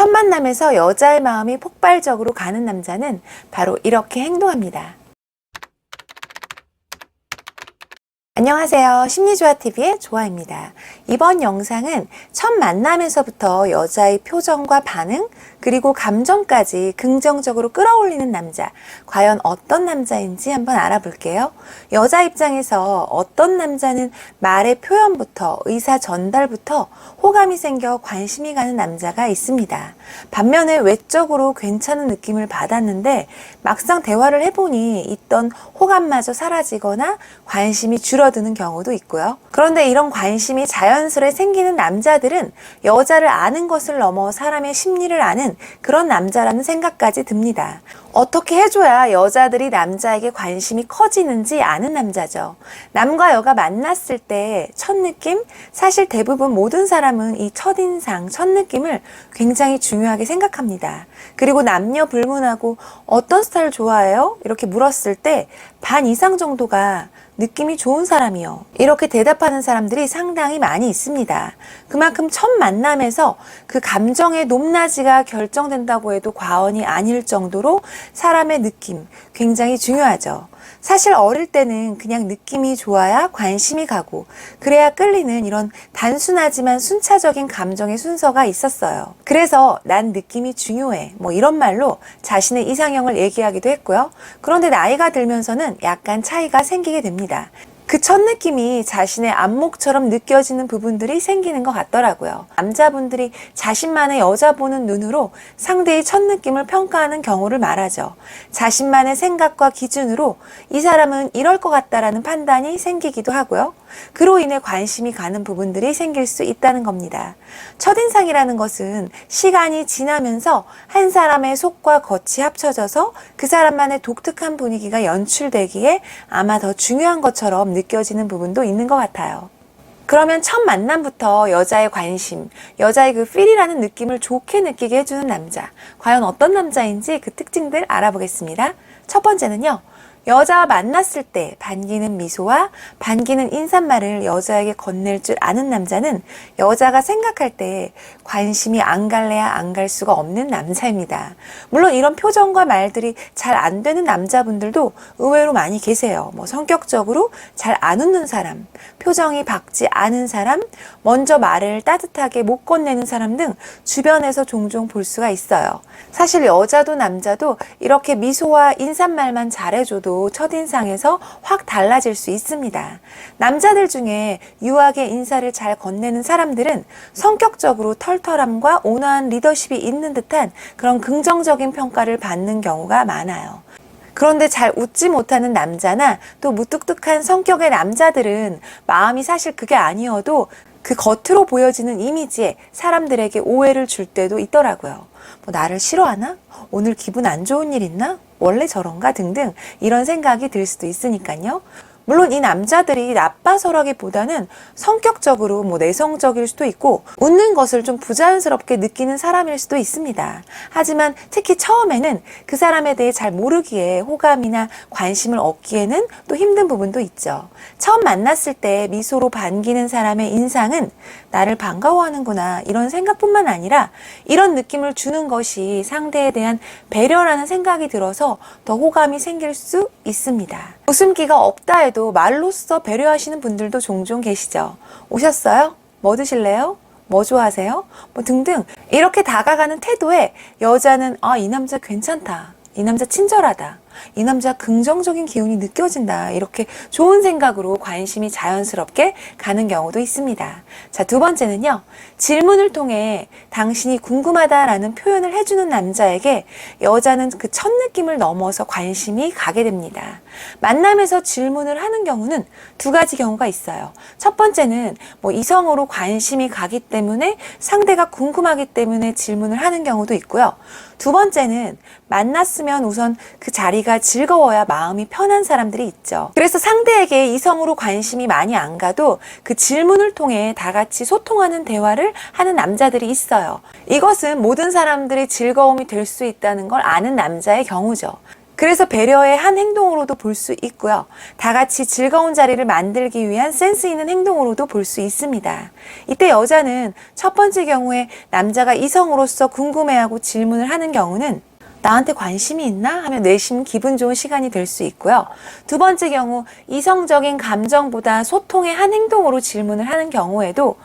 첫 만남에서 여자의 마음이 폭발적으로 가는 남자는 바로 이렇게 행동합니다. 안녕하세요. 심리조화TV의 조아입니다. 이번 영상은 첫 만남에서부터 여자의 표정과 반응, 그리고 감정까지 긍정적으로 끌어올리는 남자, 과연 어떤 남자인지 한번 알아볼게요. 여자 입장에서 어떤 남자는 말의 표현부터 의사 전달부터 호감이 생겨 관심이 가는 남자가 있습니다. 반면에 외적으로 괜찮은 느낌을 받았는데 막상 대화를 해보니 있던 호감마저 사라지거나 관심이 줄어드는 경우도 있고요. 그런데 이런 관심이 자연스레 생기는 남자들은 여자를 아는 것을 넘어 사람의 심리를 아는 그런 남자라는 생각까지 듭니다. 어떻게 해줘야 여자들이 남자에게 관심이 커지는지 아는 남자죠. 남과 여가 만났을 때 첫 느낌? 사실 대부분 모든 사람은 이 첫인상, 첫 느낌을 굉장히 중요하게 생각합니다. 그리고 남녀 불문하고 어떤 스타일 좋아해요? 이렇게 물었을 때 반 이상 정도가 느낌이 좋은 사람이요. 이렇게 대답하는 사람들이 상당히 많이 있습니다. 그만큼 첫 만남에서 그 감정의 높낮이가 결정된다고 해도 과언이 아닐 정도로 사람의 느낌 굉장히 중요하죠. 사실 어릴 때는 그냥 느낌이 좋아야 관심이 가고 그래야 끌리는 이런 단순하지만 순차적인 감정의 순서가 있었어요. 그래서 난 느낌이 중요해 뭐 이런 말로 자신의 이상형을 얘기하기도 했고요. 그런데 나이가 들면서는 약간 차이가 생기게 됩니다. 그 첫 느낌이 자신의 안목처럼 느껴지는 부분들이 생기는 것 같더라고요. 남자분들이 자신만의 여자 보는 눈으로 상대의 첫 느낌을 평가하는 경우를 말하죠. 자신만의 생각과 기준으로 이 사람은 이럴 것 같다라는 판단이 생기기도 하고요. 그로 인해 관심이 가는 부분들이 생길 수 있다는 겁니다. 첫인상이라는 것은 시간이 지나면서 한 사람의 속과 겉이 합쳐져서 그 사람만의 독특한 분위기가 연출되기에 아마 더 중요한 것처럼 느껴지는 부분도 있는 것 같아요. 그러면 첫 만남부터 여자의 관심, 여자의 그 필이라는 느낌을 좋게 느끼게 해주는 남자, 과연 어떤 남자인지 그 특징들 알아보겠습니다. 첫 번째는요. 여자와 만났을 때 반기는 미소와 반기는 인사말을 여자에게 건넬 줄 아는 남자는 여자가 생각할 때 관심이 안 갈래야 안 갈 수가 없는 남자입니다. 물론 이런 표정과 말들이 잘 안 되는 남자분들도 의외로 많이 계세요. 뭐 성격적으로 잘 안 웃는 사람, 표정이 밝지 않은 사람, 먼저 말을 따뜻하게 못 건네는 사람 등 주변에서 종종 볼 수가 있어요. 사실 여자도 남자도 이렇게 미소와 인사말만 잘해줘도 첫인상에서 확 달라질 수 있습니다. 남자들 중에 유하게 인사를 잘 건네는 사람들은 성격적으로 털털함과 온화한 리더십이 있는 듯한 그런 긍정적인 평가를 받는 경우가 많아요. 그런데 잘 웃지 못하는 남자나 또 무뚝뚝한 성격의 남자들은 마음이 사실 그게 아니어도 그 겉으로 보여지는 이미지에 사람들에게 오해를 줄 때도 있더라고요. 뭐 나를 싫어하나? 오늘 기분 안 좋은 일 있나? 원래 저런가? 등등 이런 생각이 들 수도 있으니까요. 물론 이 남자들이 나빠서라기보다는 성격적으로 뭐 내성적일 수도 있고 웃는 것을 좀 부자연스럽게 느끼는 사람일 수도 있습니다. 하지만 특히 처음에는 그 사람에 대해 잘 모르기에 호감이나 관심을 얻기에는 또 힘든 부분도 있죠. 처음 만났을 때 미소로 반기는 사람의 인상은 나를 반가워하는구나 이런 생각뿐만 아니라 이런 느낌을 주는 것이 상대에 대한 배려라는 생각이 들어서 더 호감이 생길 수 있습니다. 웃음기가 없다 해도 말로써 배려하시는 분들도 종종 계시죠. 오셨어요? 뭐 드실래요? 뭐 좋아하세요? 뭐 등등 이렇게 다가가는 태도에 여자는 이 남자 괜찮다. 이 남자 친절하다. 이 남자 긍정적인 기운이 느껴진다. 이렇게 좋은 생각으로 관심이 자연스럽게 가는 경우도 있습니다. 자, 두 번째는요. 질문을 통해 당신이 궁금하다라는 표현을 해주는 남자에게 여자는 그 첫 느낌을 넘어서 관심이 가게 됩니다. 만남에서 질문을 하는 경우는 두 가지 경우가 있어요. 첫 번째는 뭐 이성으로 관심이 가기 때문에 상대가 궁금하기 때문에 질문을 하는 경우도 있고요. 두 번째는 만났으면 우선 그 자리가 즐거워야 마음이 편한 사람들이 있죠. 그래서 상대에게 이성으로 관심이 많이 안 가도 그 질문을 통해 다 같이 소통하는 대화를 하는 남자들이 있어요. 이것은 모든 사람들이 즐거움이 될 수 있다는 걸 아는 남자의 경우죠. 그래서 배려의 한 행동으로도 볼 수 있고요. 다 같이 즐거운 자리를 만들기 위한 센스 있는 행동으로도 볼 수 있습니다. 이때 여자는 첫 번째 경우에 남자가 이성으로서 궁금해하고 질문을 하는 경우는 나한테 관심이 있나? 하며 내심 기분 좋은 시간이 될 수 있고요. 두 번째 경우 이성적인 감정보다 소통의 한 행동으로 질문을 하는 경우에도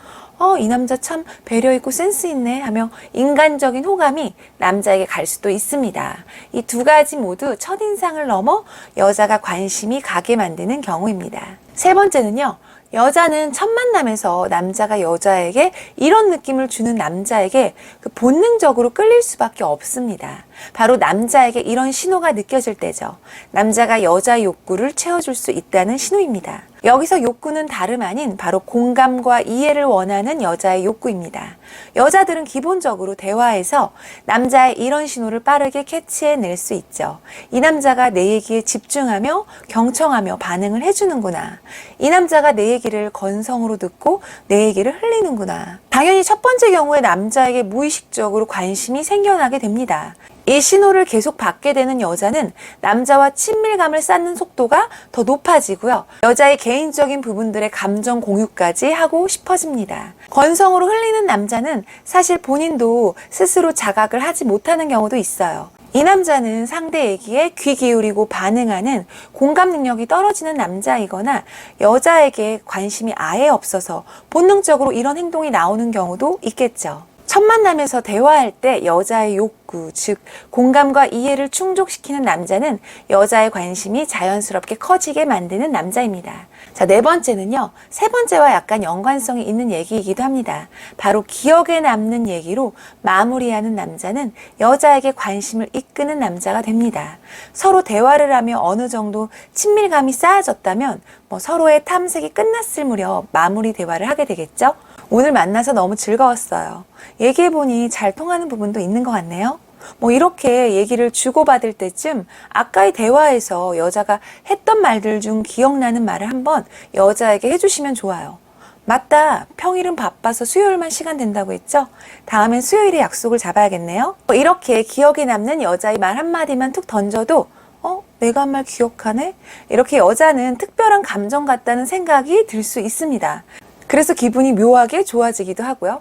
이 남자 참 배려 있고 센스 있네 하며 인간적인 호감이 남자에게 갈 수도 있습니다. 이 두 가지 모두 첫인상을 넘어 여자가 관심이 가게 만드는 경우입니다. 세 번째는요. 여자는 첫 만남에서 남자가 여자에게 이런 느낌을 주는 남자에게 본능적으로 끌릴 수밖에 없습니다. 바로 남자에게 이런 신호가 느껴질 때죠. 남자가 여자의 욕구를 채워줄 수 있다는 신호입니다. 여기서 욕구는 다름 아닌 바로 공감과 이해를 원하는 여자의 욕구입니다. 여자들은 기본적으로 대화에서 남자의 이런 신호를 빠르게 캐치해낼 수 있죠. 이 남자가 내 얘기에 집중하며 경청하며 반응을 해주는구나. 이 남자가 내 얘기를 건성으로 듣고 내 얘기를 흘리는구나. 당연히 첫 번째 경우에 남자에게 무의식적으로 관심이 생겨나게 됩니다. 이 신호를 계속 받게 되는 여자는 남자와 친밀감을 쌓는 속도가 더 높아지고요. 여자의 개인적인 부분들의 감정 공유까지 하고 싶어집니다. 건성으로 흘리는 남자는 사실 본인도 스스로 자각을 하지 못하는 경우도 있어요. 이 남자는 상대 얘기에 귀 기울이고 반응하는 공감 능력이 떨어지는 남자이거나 여자에게 관심이 아예 없어서 본능적으로 이런 행동이 나오는 경우도 있겠죠. 첫 만남에서 대화할 때 여자의 욕구, 즉 공감과 이해를 충족시키는 남자는 여자의 관심이 자연스럽게 커지게 만드는 남자입니다. 자, 네 번째는요. 세 번째와 약간 연관성이 있는 얘기이기도 합니다. 바로 기억에 남는 얘기로 마무리하는 남자는 여자에게 관심을 이끄는 남자가 됩니다. 서로 대화를 하며 어느 정도 친밀감이 쌓아졌다면 서로의 탐색이 끝났을 무렵 마무리 대화를 하게 되겠죠? 오늘 만나서 너무 즐거웠어요. 얘기해보니 잘 통하는 부분도 있는 것 같네요. 이렇게 얘기를 주고받을 때쯤 아까의 대화에서 여자가 했던 말들 중 기억나는 말을 한번 여자에게 해주시면 좋아요. 맞다. 평일은 바빠서 수요일만 시간 된다고 했죠? 다음엔 수요일에 약속을 잡아야겠네요. 이렇게 기억에 남는 여자의 말 한마디만 툭 던져도 내가 한 말 기억하네? 이렇게 여자는 특별한 감정 같다는 생각이 들 수 있습니다. 그래서 기분이 묘하게 좋아지기도 하고요.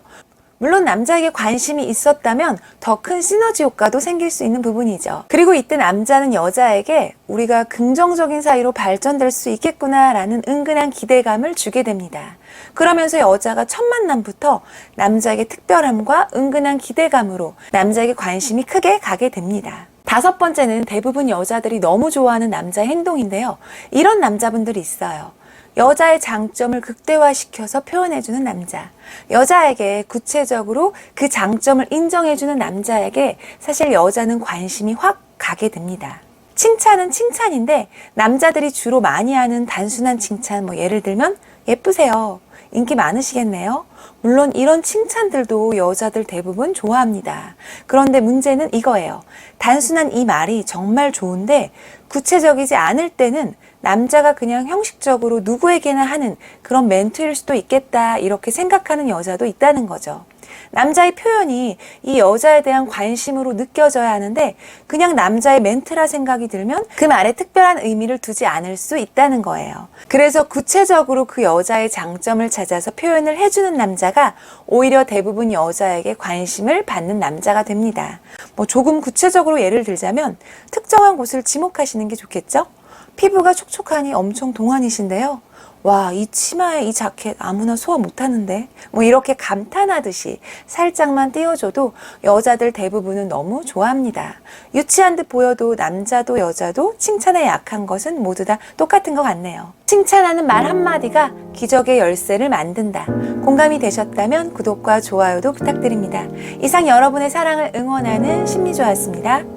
물론 남자에게 관심이 있었다면 더 큰 시너지 효과도 생길 수 있는 부분이죠. 그리고 이때 남자는 여자에게 우리가 긍정적인 사이로 발전될 수 있겠구나라는 은근한 기대감을 주게 됩니다. 그러면서 여자가 첫 만남부터 남자에게 특별함과 은근한 기대감으로 남자에게 관심이 크게 가게 됩니다. 다섯 번째는 대부분 여자들이 너무 좋아하는 남자의 행동인데요. 이런 남자분들이 있어요. 여자의 장점을 극대화시켜서 표현해주는 남자. 여자에게 구체적으로 그 장점을 인정해주는 남자에게 사실 여자는 관심이 확 가게 됩니다. 칭찬은 칭찬인데 남자들이 주로 많이 하는 단순한 칭찬, 예를 들면 예쁘세요. 인기 많으시겠네요. 물론 이런 칭찬들도 여자들 대부분 좋아합니다. 그런데 문제는 이거예요. 단순한 이 말이 정말 좋은데 구체적이지 않을 때는 남자가 그냥 형식적으로 누구에게나 하는 그런 멘트일 수도 있겠다 이렇게 생각하는 여자도 있다는 거죠. 남자의 표현이 이 여자에 대한 관심으로 느껴져야 하는데 그냥 남자의 멘트라 생각이 들면 그 말에 특별한 의미를 두지 않을 수 있다는 거예요. 그래서 구체적으로 그 여자의 장점을 찾아서 표현을 해주는 남자가 오히려 대부분 여자에게 관심을 받는 남자가 됩니다. 조금 구체적으로 예를 들자면 특정한 곳을 지목하시는 게 좋겠죠? 피부가 촉촉하니 엄청 동안이신데요. 와, 이 치마에 이 자켓 아무나 소화 못하는데 이렇게 감탄하듯이 살짝만 띄워줘도 여자들 대부분은 너무 좋아합니다. 유치한 듯 보여도 남자도 여자도 칭찬에 약한 것은 모두 다 똑같은 것 같네요. 칭찬하는 말 한마디가 기적의 열쇠를 만든다. 공감이 되셨다면 구독과 좋아요도 부탁드립니다. 이상 여러분의 사랑을 응원하는 신미조였습니다.